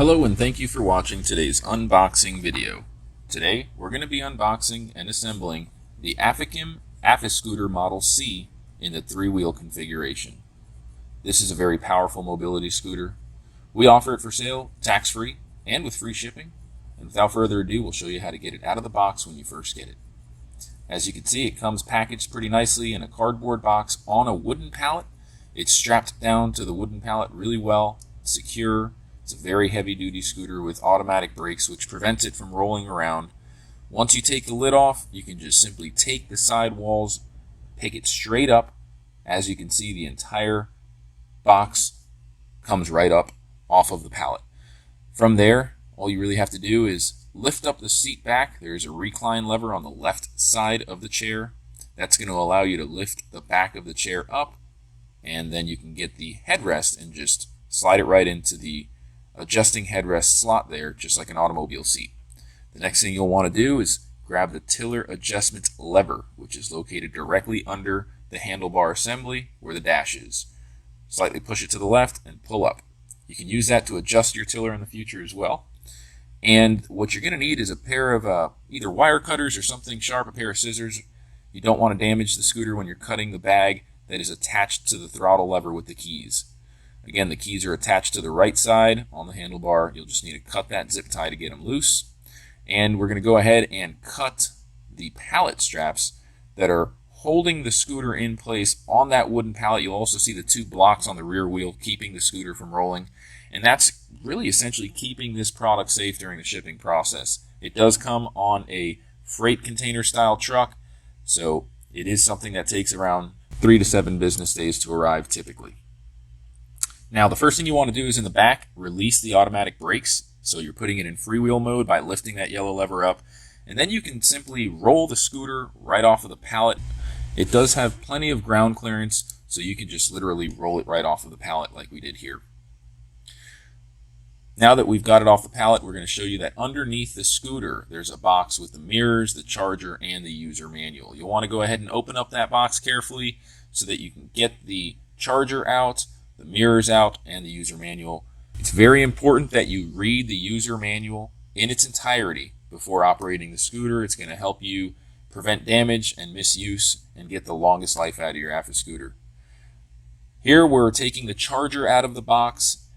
Hello and thank you for watching today's unboxing video. Today we're going to be unboxing and assembling the Afikim Afiscooter Model C in the 3-wheel configuration. This is a very powerful mobility scooter. We offer it for sale tax-free and with free shipping. And without further ado, we'll show you how to get it out of the box when you first get it. As you can see, it comes packaged pretty nicely in a cardboard box on a wooden pallet. It's strapped down to the wooden pallet really well, secure. It's a very heavy-duty scooter with automatic brakes which prevents it from rolling around. Once you take the lid off, you can just simply take the side walls, pick it straight up. As you can see, the entire box comes right up off of the pallet. From there, all you really have to do is lift up the seat back. There's a recline lever on the left side of the chair. That's going to allow you to lift the back of the chair up, and then you can get the headrest and just slide it right into the adjusting headrest slot there, just like an automobile seat. The next thing you'll want to do is grab the tiller adjustment lever, which is located directly under the handlebar assembly where the dash is. Slightly push it to the left and pull up. You can use that to adjust your tiller in the future as well. And what you're going to need is a pair of either wire cutters or something sharp, a pair of scissors. You don't want to damage the scooter when you're cutting the bag that is attached to the throttle lever with the keys. Again, the keys are attached to the right side on the handlebar. You'll just need to cut that zip tie to get them loose. And we're going to go ahead and cut the pallet straps that are holding the scooter in place on that wooden pallet. You'll also see the two blocks on the rear wheel keeping the scooter from rolling. And that's really essentially keeping this product safe during the shipping process. It does come on a freight container style truck, so it is something that takes around 3 to 7 business days to arrive typically. Now, the first thing you want to do is in the back, release the automatic brakes. So you're putting it in freewheel mode by lifting that yellow lever up. And then you can simply roll the scooter right off of the pallet. It does have plenty of ground clearance, so you can just literally roll it right off of the pallet like we did here. Now that we've got it off the pallet, we're going to show you that underneath the scooter, there's a box with the mirrors, the charger, and the user manual. You'll want to go ahead and open up that box carefully so that you can get the charger out, the mirrors out, and the user manual. It's very important that you read the user manual in its entirety before operating the scooter. It's going to help you prevent damage and misuse and get the longest life out of your Afiscooter. Here we're taking the charger out of the box.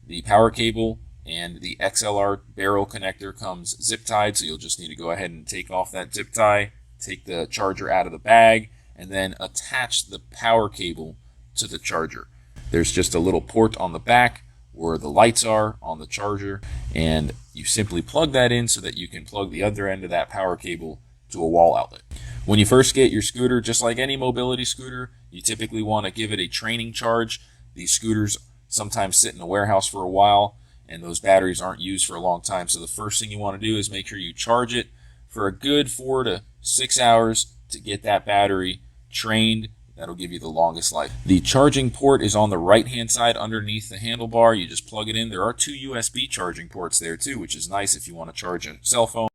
The power cable and the XLR barrel connector comes zip tied, so you'll just need to go ahead and take off that zip tie, take the charger out of the bag, and then attach the power cable to the charger. There's just a little port on the back where the lights are on the charger, and you simply plug that in so that you can plug the other end of that power cable to a wall outlet. When you first get your scooter, just like any mobility scooter, you typically want to give it a training charge. These scooters sometimes sit in a warehouse for a while, and those batteries aren't used for a long time. So the first thing you want to do is make sure you charge it for a good 4 to 6 hours to get that battery trained. That'll give you the longest life. The charging port is on the right-hand side underneath the handlebar. You just plug it in. There are 2 USB charging ports there too, which is nice if you want to charge a cell phone.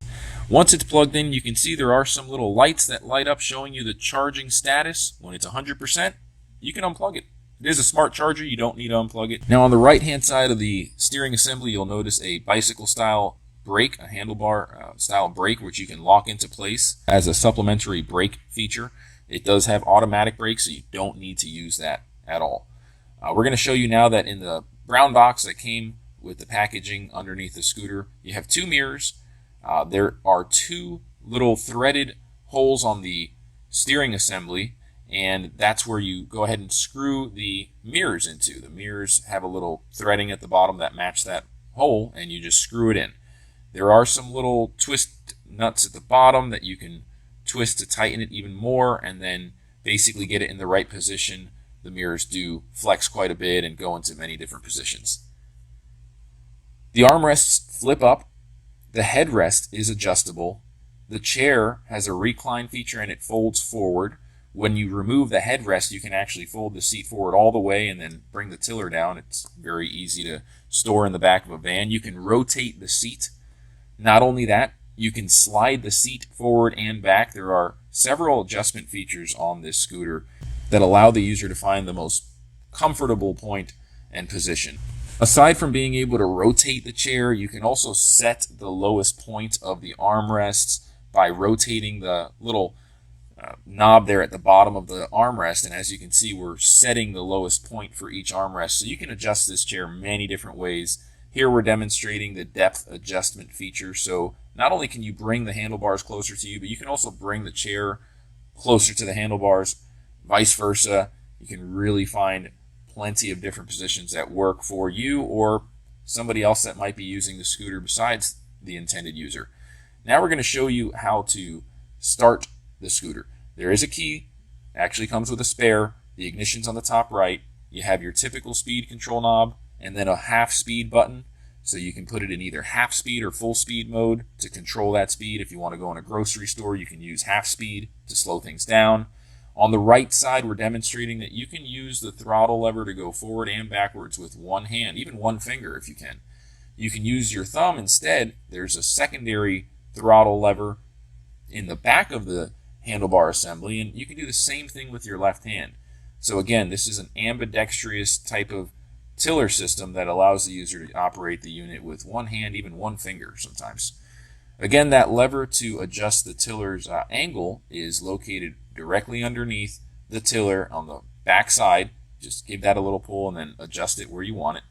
Once it's plugged in, you can see there are some little lights that light up showing you the charging status. When it's 100%, you can unplug it. It is a smart charger. You don't need to unplug it. Now on the right-hand side of the steering assembly, you'll notice a bicycle-style brake, a handlebar style brake, which you can lock into place as a supplementary brake feature. It does have automatic brakes, so you don't need to use that at all. We're going to show you now that in the brown box that came with the packaging underneath the scooter, you have 2 mirrors. There are 2 little threaded holes on the steering assembly, and that's where you go ahead and screw the mirrors into. The mirrors have a little threading at the bottom that match that hole, and you just screw it in. There are some little twist nuts at the bottom that you can twist to tighten it even more, and then basically get it in the right position. The mirrors do flex quite a bit and go into many different positions. The armrests flip up. The headrest is adjustable. The chair has a recline feature and it folds forward. When you remove the headrest, you can actually fold the seat forward all the way and then bring the tiller down. It's very easy to store in the back of a van. You can rotate the seat. Not only that, you can slide the seat forward and back. There are several adjustment features on this scooter that allow the user to find the most comfortable point and position. Aside from being able to rotate the chair, you can also set the lowest point of the armrests by rotating the little knob there at the bottom of the armrest. And as you can see, we're setting the lowest point for each armrest. So you can adjust this chair many different ways. Here we're demonstrating the depth adjustment feature. So not only can you bring the handlebars closer to you, but you can also bring the chair closer to the handlebars, vice versa. You can really find plenty of different positions that work for you or somebody else that might be using the scooter besides the intended user. Now we're going to show you how to start the scooter. There is a key, actually comes with a spare. The ignition's on the top right. You have your typical speed control knob and then a half speed button. So you can put it in either half speed or full speed mode to control that speed. If you want to go in a grocery store, you can use half speed to slow things down. On the right side, we're demonstrating that you can use the throttle lever to go forward and backwards with one hand, even one finger if you can. You can use your thumb instead. There's a secondary throttle lever in the back of the handlebar assembly, and you can do the same thing with your left hand. So again, this is an ambidextrous type of tiller system that allows the user to operate the unit with one hand, even one finger sometimes. Again, that lever to adjust the tiller's angle is located directly underneath the tiller on the back side. Just give that a little pull and then adjust it where you want it.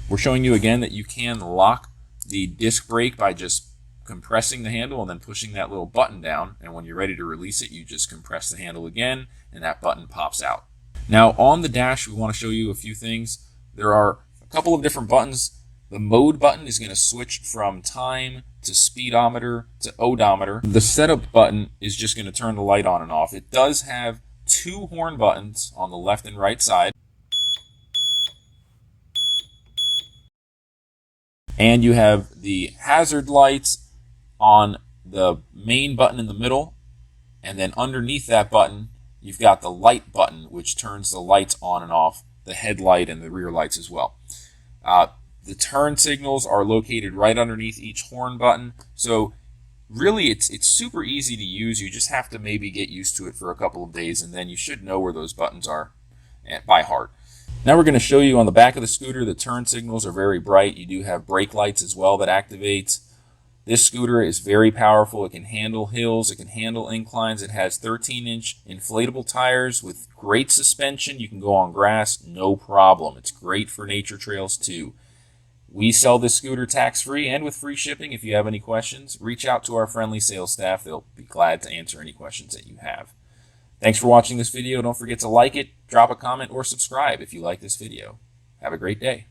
We're showing you again that you can lock the disc brake by just compressing the handle and then pushing that little button down, and when you're ready to release it, you just compress the handle again and that button pops out. Now on the dash, we want to show you a few things. There are a couple of different buttons. The mode button is going to switch from time to speedometer to odometer. The setup button is just going to turn the light on and off. It does have two horn buttons on the left and right side. And you have the hazard lights on the main button in the middle. And then underneath that button, you've got the light button, which turns the lights on and off, the headlight and the rear lights as well. The turn signals are located right underneath each horn button. So really it's super easy to use. You just have to maybe get used to it for a couple of days, and then you should know where those buttons are by heart. Now we're going to show you on the back of the scooter, the turn signals are very bright. You do have brake lights as well that activate. This scooter is very powerful. It can handle hills. It can handle inclines. It has 13-inch inflatable tires with great suspension. You can go on grass, no problem. It's great for nature trails too. We sell this scooter tax-free and with free shipping. If you have any questions, reach out to our friendly sales staff. They'll be glad to answer any questions that you have. Thanks for watching this video. Don't forget to like it, drop a comment, or subscribe if you like this video. Have a great day.